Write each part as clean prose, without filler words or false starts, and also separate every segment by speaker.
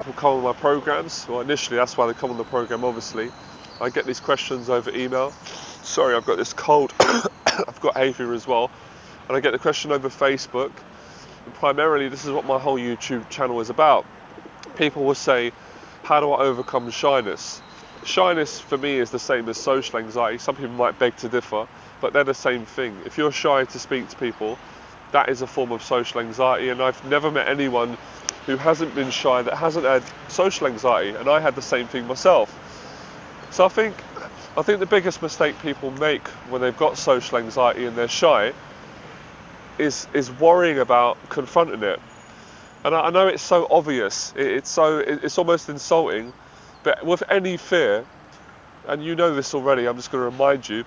Speaker 1: people come on my programs, well initially that's why they come on the program obviously, I get these questions over email. Sorry, I've got this cold, I've got hay fever as well, and I get the question over Facebook, and primarily this is what my whole YouTube channel is about. People will say, how do I overcome shyness? Shyness for me is the same as social anxiety. Some people might beg to differ, but they're the same thing. If you're shy to speak to people, that is a form of social anxiety, and I've never met anyone who hasn't been shy that hasn't had social anxiety, and I had the same thing myself. So I think the biggest mistake people make when they've got social anxiety and they're shy is worrying about confronting it. And I know it's so obvious, it's almost insulting, but with any fear, and you know this already, I'm just going to remind you,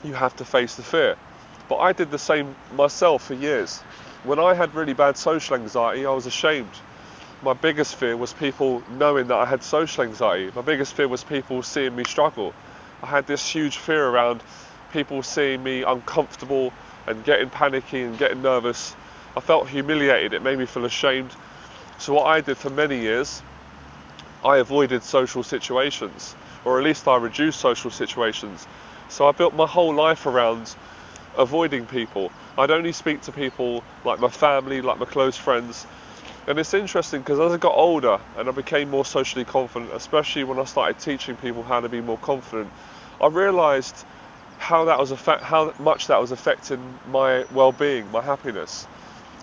Speaker 1: you have to face the fear. But I did the same myself for years. When I had really bad social anxiety, I was ashamed. My biggest fear was people knowing that I had social anxiety. My biggest fear was people seeing me struggle. I had this huge fear around people seeing me uncomfortable and getting panicky and getting nervous. I felt humiliated, it made me feel ashamed. So what I did for many years, I avoided social situations, or at least I reduced social situations. So I built my whole life around avoiding people. I'd only speak to people like my family, like my close friends. And it's interesting because as I got older and I became more socially confident, especially when I started teaching people how to be more confident, I realised how much that was affecting my well-being, my happiness.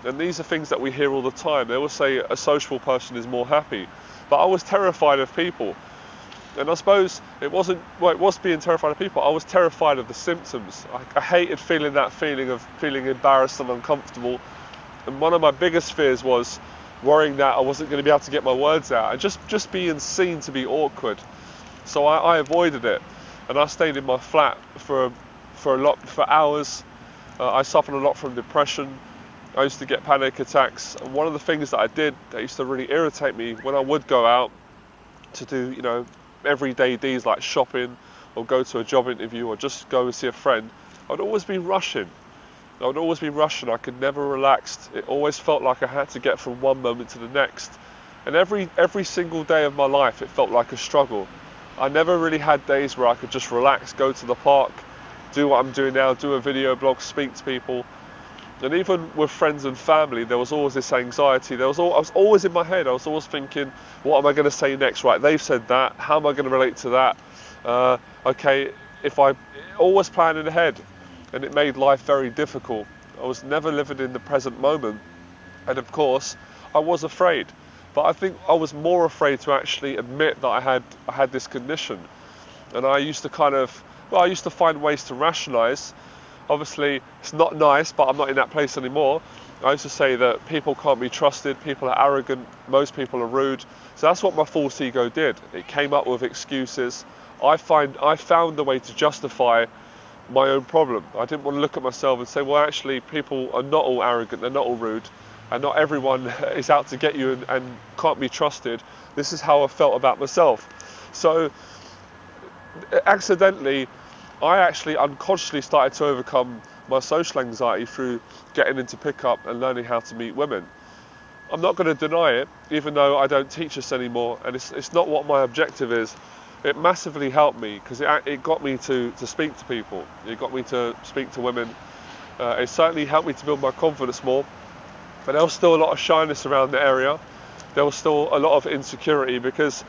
Speaker 1: And these are things that we hear all the time. They will say a sociable person is more happy. But I was terrified of people. And I suppose it was being terrified of people. I was terrified of the symptoms. I hated feeling that feeling of feeling embarrassed and uncomfortable. And one of my biggest fears was worrying that I wasn't going to be able to get my words out and just being seen to be awkward. So I avoided it, and I stayed in my flat for hours. I suffered a lot from depression. I used to get panic attacks, and one of the things that I did that used to really irritate me when I would go out to do, everyday deeds like shopping or go to a job interview or just go and see a friend, I'd always be rushing. I could never relax. It always felt like I had to get from one moment to the next. And every single day of my life, it felt like a struggle. I never really had days where I could just relax, go to the park, do what I'm doing now, do a video blog, speak to people. And even with friends and family, there was always this anxiety. I was always in my head. I was always thinking, what am I going to say next? Right, they've said that. How am I going to relate to that? Okay, if I always planning ahead, and it made life very difficult. I was never living in the present moment, and of course, I was afraid. But I think I was more afraid to actually admit that I had this condition, and I used to find ways to rationalise. Obviously, it's not nice, but I'm not in that place anymore. I used to say that people can't be trusted, people are arrogant, most people are rude. So that's what my false ego did. It came up with excuses. I found a way to justify my own problem. I didn't want to look at myself and say, well, actually, people are not all arrogant, they're not all rude, and not everyone is out to get you and can't be trusted. This is how I felt about myself. So, accidentally, I actually unconsciously started to overcome my social anxiety through getting into pickup and learning how to meet women. I'm not going to deny it, even though I don't teach this anymore, and it's not what my objective is. It massively helped me because it got me to speak to people. It got me to speak to women. It certainly helped me to build my confidence more. But there was still a lot of shyness around the area. There was still a lot of insecurity because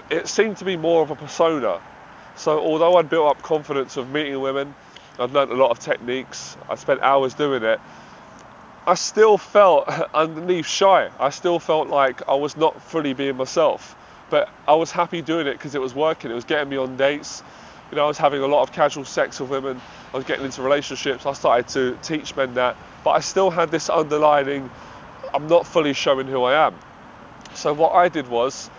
Speaker 1: it seemed to be more of a persona. So although I'd built up confidence of meeting women, I'd learnt a lot of techniques, I spent hours doing it, I still felt underneath shy. I still felt like I was not fully being myself. But I was happy doing it because it was working. It was getting me on dates. I was having a lot of casual sex with women. I was getting into relationships. I started to teach men that. But I still had this underlining, I'm not fully showing who I am. So what I did was,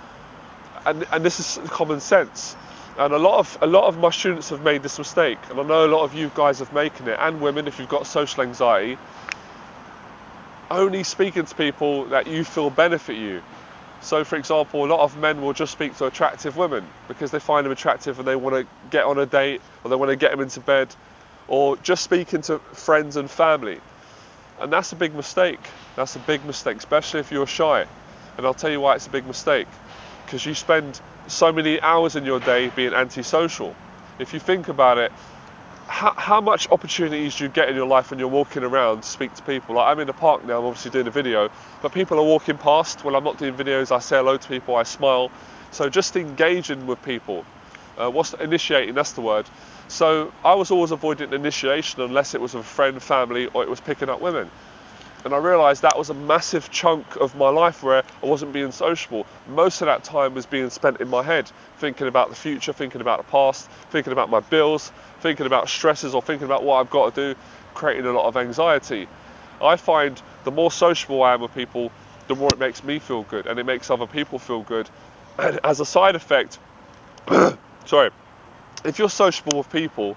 Speaker 1: and this is common sense, and a lot of my students have made this mistake, and I know a lot of you guys have making it, and women if you've got social anxiety, only speaking to people that you feel benefit you. So for example, a lot of men will just speak to attractive women because they find them attractive and they want to get on a date, or they want to get them into bed, or just speaking to friends and family. And that's a big mistake. That's a big mistake, especially if you're shy. And I'll tell you why it's a big mistake. Because you spend so many hours in your day being antisocial. If you think about it, how much opportunities do you get in your life when you're walking around to speak to people? Like, I'm in the park now, I'm obviously doing a video, but people are walking past. When I'm not doing videos, I say hello to people, I smile. So just engaging with people. Initiating, that's the word. So I was always avoiding initiation unless it was with a friend, family, or it was picking up women. And I realised that was a massive chunk of my life where I wasn't being sociable. Most of that time was being spent in my head, thinking about the future, thinking about the past, thinking about my bills, thinking about stresses, or thinking about what I've got to do, creating a lot of anxiety. I find the more sociable I am with people, the more it makes me feel good, and it makes other people feel good. And as a side effect, if you're sociable with people,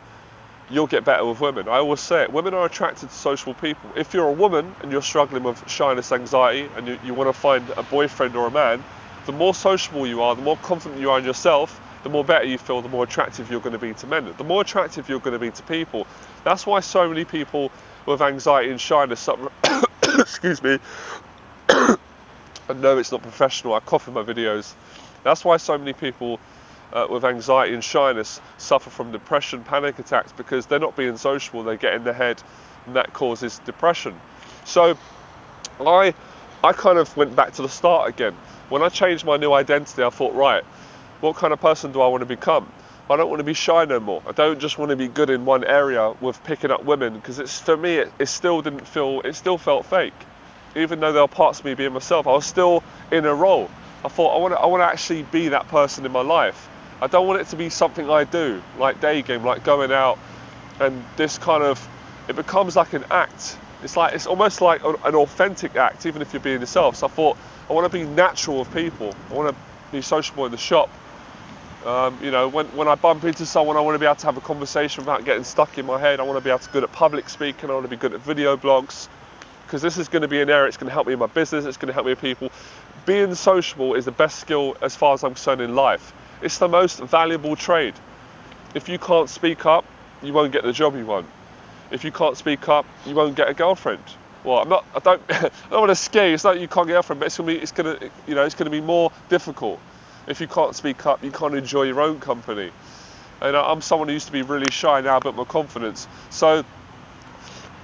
Speaker 1: you'll get better with women. I always say it, women are attracted to sociable people. If you're a woman and you're struggling with shyness, anxiety, and you want to find a boyfriend or a man, the more sociable you are, the more confident you are in yourself, the more better you feel, the more attractive you're going to be to men, the more attractive you're going to be to people. That's why so many people with anxiety and shyness suffer. Excuse me. I know it's not professional, I cough in my videos. That's why so many people with anxiety and shyness suffer from depression, panic attacks, because they're not being sociable, they get in their head, and that causes depression. So I kind of went back to the start again. When I changed my new identity, I thought, right, what kind of person do I want to become? I don't want to be shy no more. I don't just want to be good in one area with picking up women, because for me it still felt fake. Even though there were parts of me being myself, I was still in a role. I thought I want to actually be that person in my life. I don't want it to be something I do, like day game, like going out, and this kind of, it becomes like an act. It's almost like an authentic act, even if you're being yourself. So I thought, I want to be natural with people. I want to be sociable in the shop. When I bump into someone, I want to be able to have a conversation without getting stuck in my head. I want to be able to be good at public speaking. I want to be good at video blogs, because this is going to be an area, it's going to help me in my business, it's going to help me with people. Being sociable is the best skill as far as I'm concerned in life. It's the most valuable trade. If you can't speak up, you won't get the job you want. If you can't speak up, you won't get a girlfriend. Well, I don't want to scare you. It's not that you can't get a girlfriend, but it's going to be more difficult. If you can't speak up, you can't enjoy your own company. And I'm someone who used to be really shy, now I built my confidence. So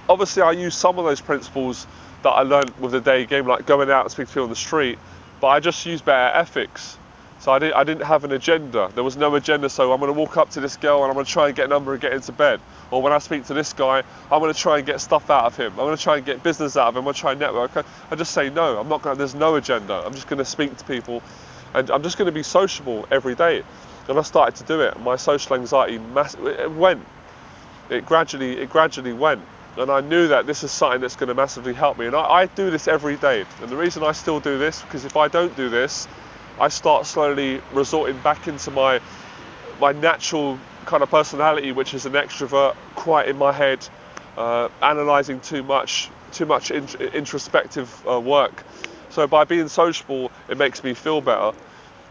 Speaker 1: obviously I use some of those principles that I learned with the day game, like going out and speaking to people on the street, but I just used better ethics. So I didn't have an agenda. There was no agenda, so I'm going to walk up to this girl and I'm going to try and get a number and get into bed. Or when I speak to this guy, I'm going to try and get stuff out of him. I'm going to try and get business out of him. I'm going to try and network. I just say no. There's no agenda. I'm just going to speak to people, and I'm just going to be sociable every day. And I started to do it. My social anxiety, it gradually went. And I knew that this is something that's going to massively help me. And I do this every day. And the reason I still do this, because if I don't do this, I start slowly resorting back into my natural kind of personality, which is an extrovert, quite in my head, analysing too much introspective work. So by being sociable, it makes me feel better.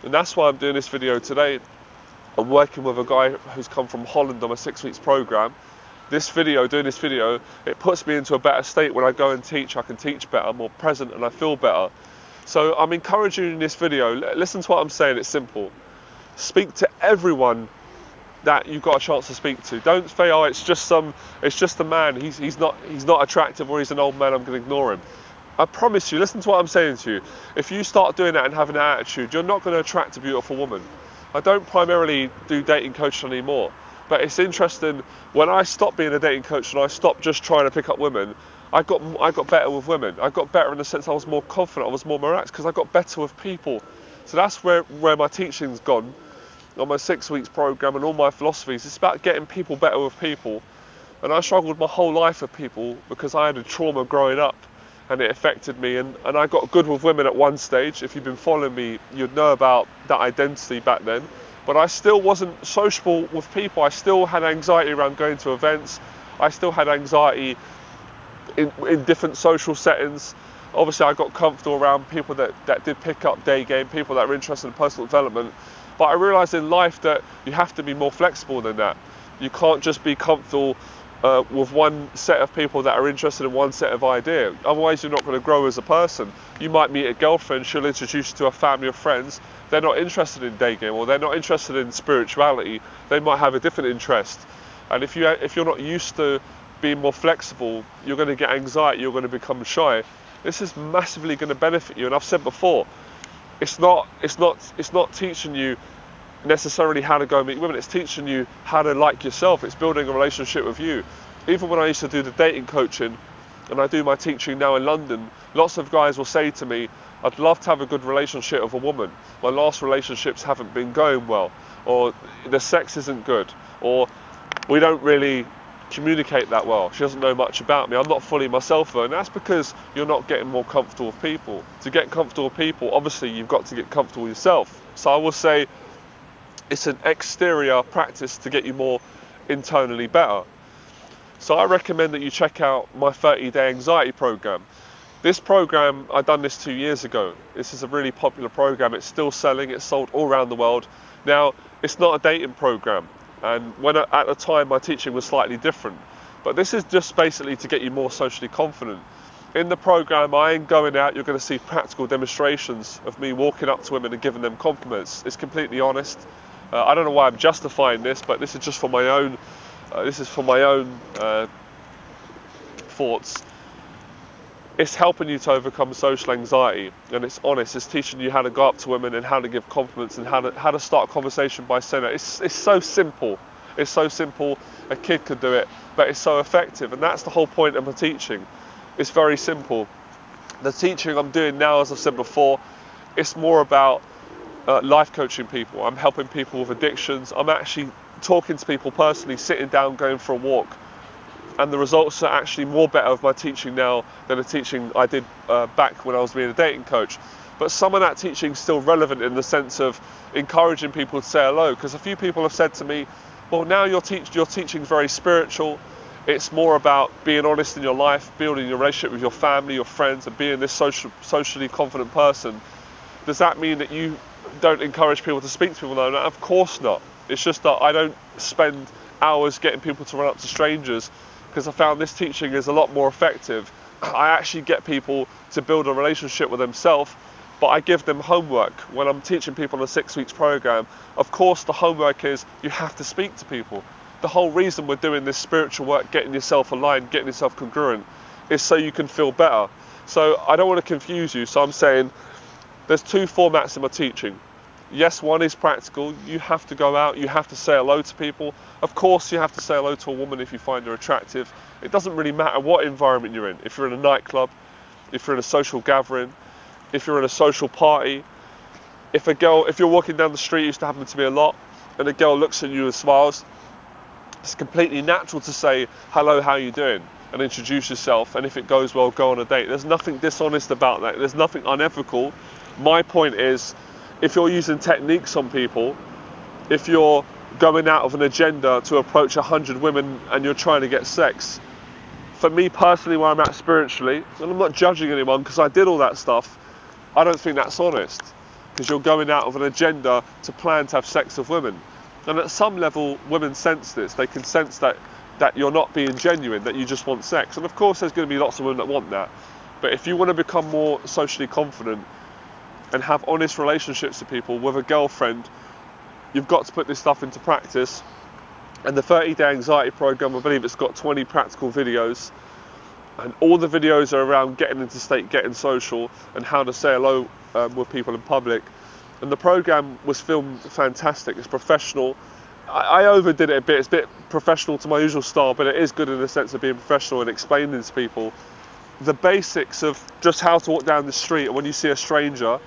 Speaker 1: And that's why I'm doing this video today. I'm working with a guy who's come from Holland on a 6 weeks program. Doing this video, it puts me into a better state. When I go and teach, I can teach better, I'm more present, and I feel better. So I'm encouraging you in this video, listen to what I'm saying, it's simple. Speak to everyone that you've got a chance to speak to. Don't say, oh, it's just a man, he's not attractive, or he's an old man, I'm going to ignore him. I promise you, listen to what I'm saying to you. If you start doing that and having that attitude, you're not going to attract a beautiful woman. I don't primarily do dating coaching anymore, but it's interesting, when I stopped being a dating coach and I stopped just trying to pick up women, I got better with women. I got better in the sense I was more confident, I was more relaxed, because I got better with people. So that's where my teaching's gone, on my 6 weeks program and all my philosophies. It's about getting people better with people. And I struggled my whole life with people because I had a trauma growing up, and it affected me. And I got good with women at one stage. If you've been following me, you'd know about that identity back then. But I still wasn't sociable with people. I still had anxiety around going to events. I still had anxiety in different social settings. Obviously I got comfortable around people that did pick up day game, people that were interested in personal development. But I realised in life that you have to be more flexible than that. You can't just be comfortable with one set of people that are interested in one set of idea. Otherwise, you're not going to grow as a person. You might meet a girlfriend, she'll introduce you to a family of friends. They're not interested in day game, or they're not interested in spirituality. They might have a different interest. And if you're not used to being more flexible, you're going to get anxiety. You're going to become shy. This is massively going to benefit you. And I've said before, it's not teaching you necessarily how to go meet women. It's teaching you how to like yourself. It's building a relationship with you. Even when I used to do the dating coaching, and I do my teaching now in London, lots of guys will say to me, I'd love to have a good relationship with a woman. My last relationships haven't been going well, or the sex isn't good, or we don't really communicate that well. She doesn't know much about me. I'm not fully myself though, and that's because you're not getting more comfortable with people. To get comfortable with people, obviously you've got to get comfortable with yourself. So I will say it's an exterior practice to get you more internally better. So I recommend that you check out my 30-day anxiety program. This program, I've done this 2 years ago. This is a really popular program. It's still selling. It's sold all around the world. Now, it's not a dating program. And at the time, my teaching was slightly different. But this is just basically to get you more socially confident. In the program, I ain't going out. You're going to see practical demonstrations of me walking up to women and giving them compliments. It's completely honest. I don't know why I'm justifying this, but this is just for my own. Thoughts. It's helping you to overcome social anxiety, and it's honest. It's teaching you how to go up to women and how to give compliments and how to start a conversation by saying it. It's so simple. It's so simple. A kid could do it, but it's so effective, and that's the whole point of my teaching. It's very simple. The teaching I'm doing now, as I've said before, it's more about life coaching people. I'm helping people with addictions. I'm actually talking to people personally, sitting down, going for a walk. And the results are actually more better of my teaching now than the teaching I did back when I was being a dating coach. But some of that teaching is still relevant in the sense of encouraging people to say hello. Because a few people have said to me, well, now your teaching is very spiritual. It's more about being honest in your life, building your relationship with your family, your friends, and being this socially confident person. Does that mean that you don't encourage people to speak to people? No, of course not. It's just that I don't spend hours getting people to run up to strangers, because I found this teaching is a lot more effective. I actually get people to build a relationship with themselves, but I give them homework. When I'm teaching people on a 6 weeks program, of course the homework is you have to speak to people. The whole reason we're doing this spiritual work, getting yourself aligned, getting yourself congruent, is so you can feel better. So I don't want to confuse you, so I'm saying there's two formats in my teaching. Yes, one is practical. You have to go out, you have to say hello to people. Of course you have to say hello to a woman if you find her attractive. It doesn't really matter what environment you're in. If you're in a nightclub, if you're in a social gathering, if you're in a social party, if you're walking down the street, it used to happen to me a lot, and a girl looks at you and smiles, it's completely natural to say, hello, how you doing? And introduce yourself, and if it goes well, go on a date. There's nothing dishonest about that. There's nothing unethical. My point is, if you're using techniques on people, if you're going out of an agenda to approach 100 women and you're trying to get sex, for me personally, where I'm at spiritually, and I'm not judging anyone because I did all that stuff, I don't think that's honest, because you're going out of an agenda to plan to have sex with women. And at some level, women sense this. They can sense that you're not being genuine, that you just want sex. And of course there's going to be lots of women that want that. But if you want to become more socially confident and have honest relationships with people, with a girlfriend, you've got to put this stuff into practice. And the 30-day anxiety program, I believe it's got 20 practical videos, and all the videos are around getting into state, getting social, and how to say hello with people in public. And the program was filmed fantastic. It's professional. I overdid it a bit. It's a bit professional to my usual style, but it is good in the sense of being professional and explaining to people the basics of just how to walk down the street. And when you see a stranger,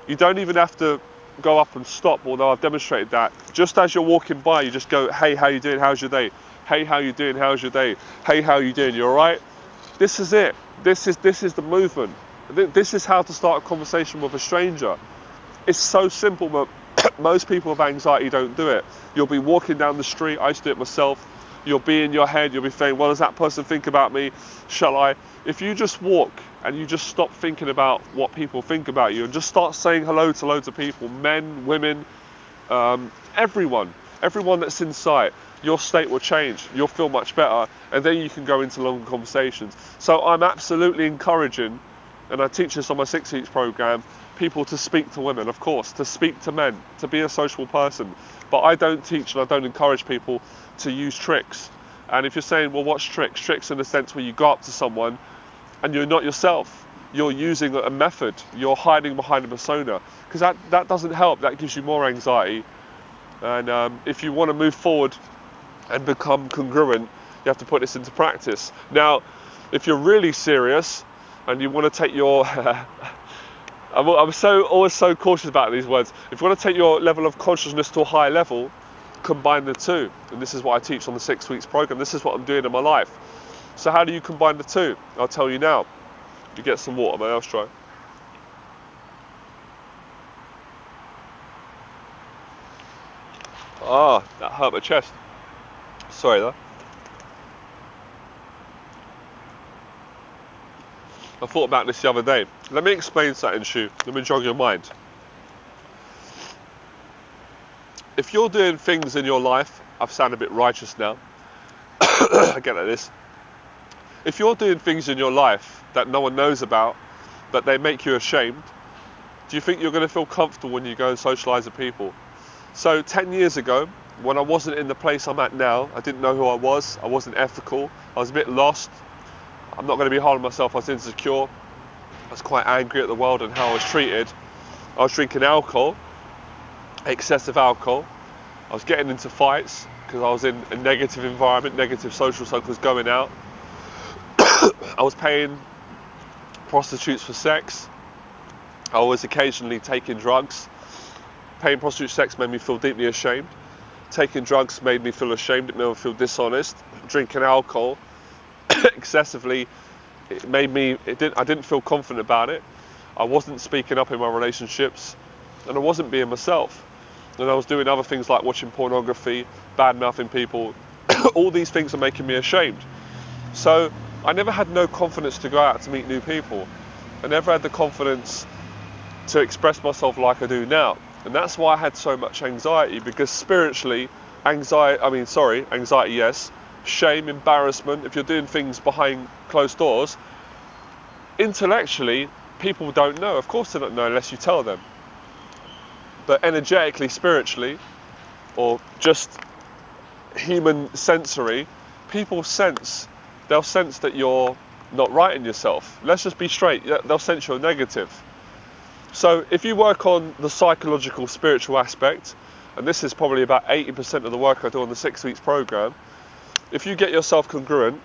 Speaker 1: you don't even have to go up and stop, although I've demonstrated that. Just as you're walking by, you just go, hey, how you doing? How's your day? Hey, how you doing? How's your day? Hey, how you doing? You all right? This is it. This is the movement. This is how to start a conversation with a stranger. It's so simple, but most people with anxiety don't do it. You'll be walking down the street. I used to do it myself. You'll be in your head. You'll be thinking, what does that person think about me? Shall I? If you just walk and you just stop thinking about what people think about you and just start saying hello to loads of people, men, women, everyone that's in sight, your state will change. You'll feel much better, and then you can go into longer conversations. So I'm absolutely encouraging, and I teach this on my 6 weeks program, people to speak to women, of course, to speak to men, to be a sociable person. But I don't teach and I don't encourage people to use tricks. And if you're saying, well, what's tricks? Tricks in the sense where you go up to someone and you're not yourself. You're using a method. You're hiding behind a persona. Because that doesn't help. That gives you more anxiety. And if you want to move forward and become congruent, you have to put this into practice. Now, if you're really serious and you want to take your... I'm always so cautious about these words. If you want to take your level of consciousness to a higher level, combine the two. And this is what I teach on the 6 weeks program. This is what I'm doing in my life. So how do you combine the two? I'll tell you now. You get some water, mate. I'll try. Ah, that hurt my chest. Sorry, though. I thought about this the other day. Let me explain something to you. Let me jog your mind. If you're doing things in your life, I've sounded a bit righteous now. I get like this. If you're doing things in your life that no one knows about, but they make you ashamed, do you think you're going to feel comfortable when you go and socialise with people? So 10 years ago, when I wasn't in the place I'm at now, I didn't know who I wasn't ethical, I was a bit lost. I'm not going to be hard on myself, I was insecure. I was quite angry at the world and how I was treated. I was drinking alcohol, excessive alcohol. I was getting into fights because I was in a negative environment, negative social circles going out. I was paying prostitutes for sex. I was occasionally taking drugs. Paying prostitutes for sex made me feel deeply ashamed. Taking drugs made me feel ashamed, it made me feel dishonest. Drinking alcohol excessively, I didn't feel confident about it. I wasn't speaking up in my relationships, and I wasn't being myself. And I was doing other things like watching pornography, bad-mouthing people. All these things are making me ashamed. So I never had no confidence to go out to meet new people. I never had the confidence to express myself like I do now. And that's why I had so much anxiety, because spiritually, anxiety, yes. Shame, embarrassment, if you're doing things behind closed doors, intellectually, people don't know. Of course they don't know unless you tell them. But energetically, spiritually, or just human sensory, people sense. They'll sense that you're not right in yourself. Let's just be straight. They'll sense you're negative. So if you work on the psychological, spiritual aspect, and this is probably about 80% of the work I do on the 6 weeks program, if you get yourself congruent,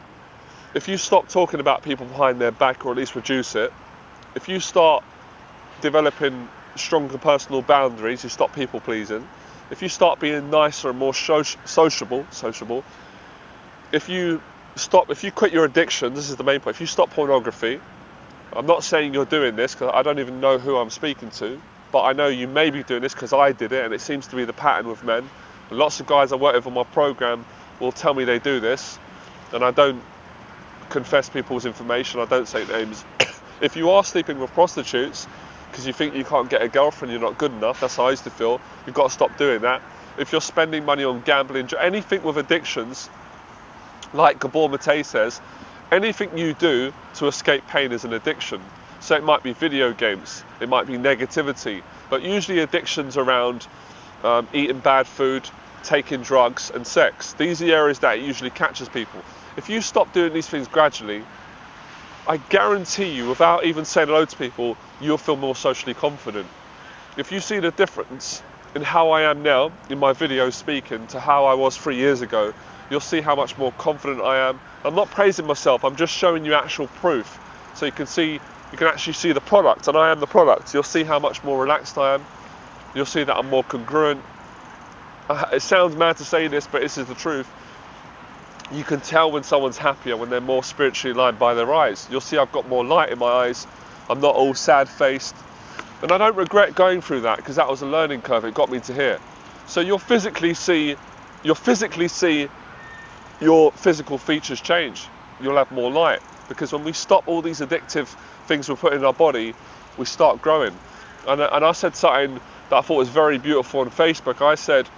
Speaker 1: if you stop talking about people behind their back, or at least reduce it, if you start developing stronger personal boundaries, you stop people pleasing, if you start being nicer and more sociable, if you quit your addiction, this is the main point, if you stop pornography, I'm not saying you're doing this because I don't even know who I'm speaking to, but I know you may be doing this because I did it, and it seems to be the pattern with men. And lots of guys I work with on my program will tell me they do this, and I don't confess people's information, I don't say names. If you are sleeping with prostitutes because you think you can't get a girlfriend, you're not good enough, that's how I used to feel, you've got to stop doing that. If you're spending money on gambling, anything with addictions, like Gabor Mate says, anything you do to escape pain is an addiction. So it might be video games, it might be negativity, but usually addictions around eating bad food, taking drugs and sex. These are the areas that it usually catches people. If you stop doing these things gradually, I guarantee you, without even saying hello to people, you'll feel more socially confident. If you see the difference in how I am now in my videos speaking to how I was 3 years ago, you'll see how much more confident I am. I'm not praising myself, I'm just showing you actual proof. So you can actually see the product, and I am the product. You'll see how much more relaxed I am. You'll see that I'm more congruent. It sounds mad to say this, but this is the truth. You can tell when someone's happier, when they're more spiritually aligned by their eyes. You'll see I've got more light in my eyes. I'm not all sad-faced. And I don't regret going through that, because that was a learning curve. It got me to here. So you'll physically see your physical features change. You'll have more light. Because when we stop all these addictive things we put in our body, we start growing. And I said something that I thought was very beautiful on Facebook. I said,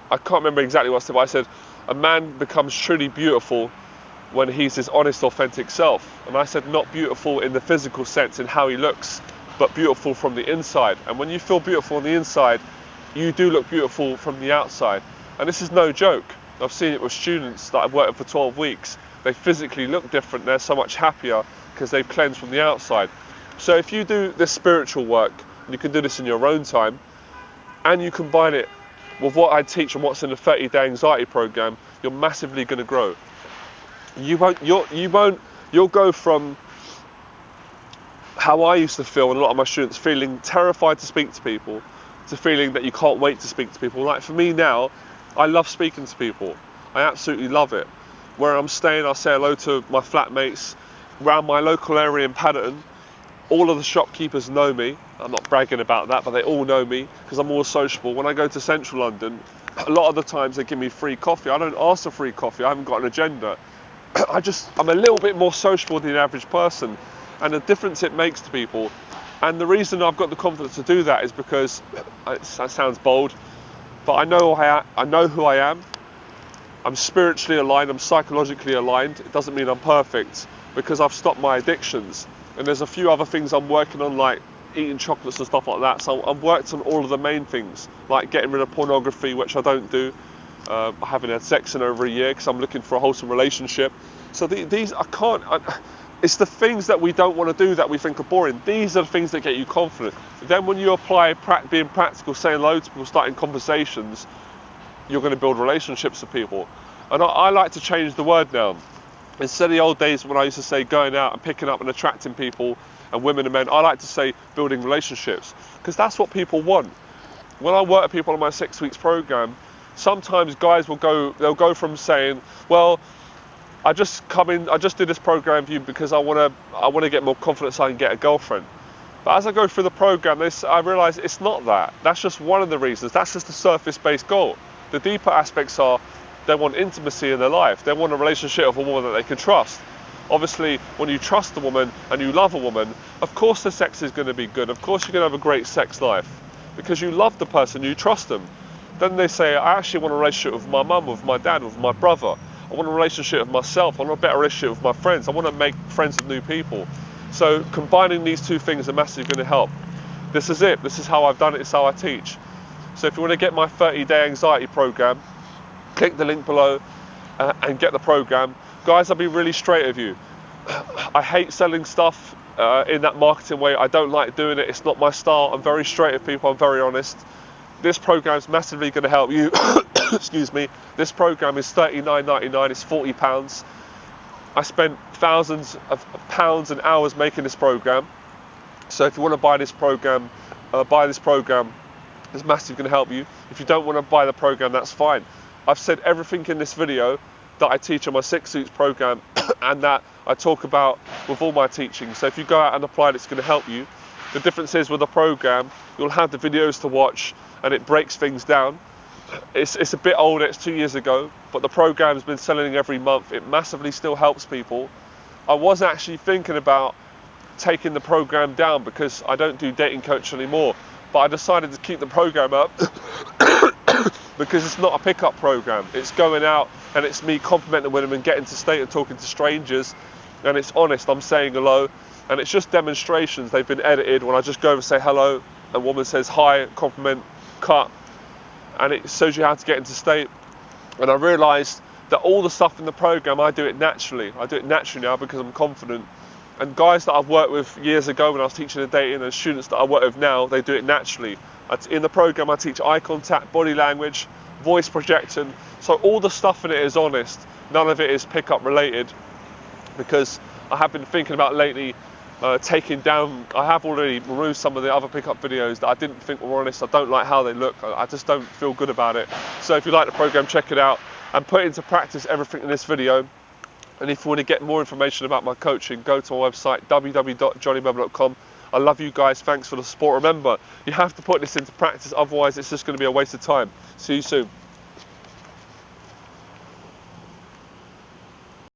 Speaker 1: I can't remember exactly what I said, but I said, a man becomes truly beautiful when he's his honest, authentic self. And I said not beautiful in the physical sense in how he looks, but beautiful from the inside. And when you feel beautiful on the inside, you do look beautiful from the outside. And this is no joke. I've seen it with students that I've worked with for 12 weeks. They physically look different. They're so much happier because they've cleansed from the outside. So if you do this spiritual work, and you can do this in your own time, and you combine it with what I teach and what's in the 30-day anxiety program, you're massively going to grow. You'll go from how I used to feel, and a lot of my students, feeling terrified to speak to people, to feeling that you can't wait to speak to people. Like for me now, I love speaking to people. I absolutely love it. Where I'm staying, I say hello to my flatmates. Around my local area in Paddington, all of the shopkeepers know me. I'm not bragging about that, but they all know me because I'm all sociable. When I go to central London, a lot of the times they give me free coffee. I don't ask for free coffee. I haven't got an agenda. I'm a little bit more sociable than the average person, and the difference it makes to people. And the reason I've got the confidence to do that is because, that sounds bold, but I know who I am. I'm spiritually aligned, I'm psychologically aligned. It doesn't mean I'm perfect because I've stopped my addictions. And there's a few other things I'm working on, like eating chocolates and stuff like that. So I've worked on all of the main things, like getting rid of pornography, which I don't do. I haven't had sex in over a year because I'm looking for a wholesome relationship. So these, it's the things that we don't want to do that we think are boring. These are the things that get you confident. Then when you apply being practical, saying hello to people, starting conversations, you're going to build relationships with people. And I like to change the word now. Instead of the old days when I used to say going out and picking up and attracting people and women and men, I like to say building relationships, because that's what people want. When I work with people on my 6 weeks program, sometimes guys they'll go from saying, well, I just did this program for you because I want to get more confidence so I can get a girlfriend. But as I go through the program, I realise it's not that. That's just one of the reasons. That's just the surface-based goal. The deeper aspects are they want intimacy in their life. They want a relationship with a woman that they can trust. Obviously, when you trust a woman and you love a woman, of course the sex is going to be good. Of course you're going to have a great sex life because you love the person, you trust them. Then they say, I actually want a relationship with my mum, with my dad, with my brother. I want a relationship with myself. I want a better relationship with my friends. I want to make friends with new people. So combining these two things are massively going to help. This is it. This is how I've done it. It's how I teach. So if you want to get my 30-day anxiety program, click the link below and get the program. Guys, I'll be really straight with you. I hate selling stuff in that marketing way. I don't like doing it. It's not my style. I'm very straight with people. I'm very honest. This program is massively going to help you. Excuse me. This program is $39.99. It's £40. I spent thousands of pounds and hours making this program. So if you want to buy this program, it's massively going to help you. If you don't want to buy the program, that's fine. I've said everything in this video that I teach on my 6 weeks program and that I talk about with all my teaching. So if you go out and apply it, it's going to help you. The difference is with the program, you'll have the videos to watch and it breaks things down. It's a bit older, it's 2 years ago, but the program's been selling every month. It massively still helps people. I was actually thinking about taking the program down because I don't do dating coach anymore, but I decided to keep the program up because it's not a pickup program. It's going out and it's me complimenting women and getting to state and talking to strangers, and it's honest. I'm saying hello, and it's just demonstrations. They've been edited when I just go and say hello, a woman says hi, compliment, cut, and it shows you how to get into state. And I realised that all the stuff in the program, I do it naturally. I do it naturally now because I'm confident. And guys that I've worked with years ago when I was teaching the dating, and students that I work with now, they do it naturally. In the program I teach eye contact, body language, voice projection. So all the stuff in it is honest. None of it is pickup related, because I have been thinking about lately taking down. I have already removed some of the other pickup videos that I didn't think were honest. I don't like how they look. I just don't feel good about it. So if you like the program, check it out and put into practice everything in this video. And if you want to get more information about my coaching, go to my website, www.johnnyberba.com. I love you guys. Thanks for the support. Remember, you have to put this into practice, otherwise it's just going to be a waste of time. See you soon.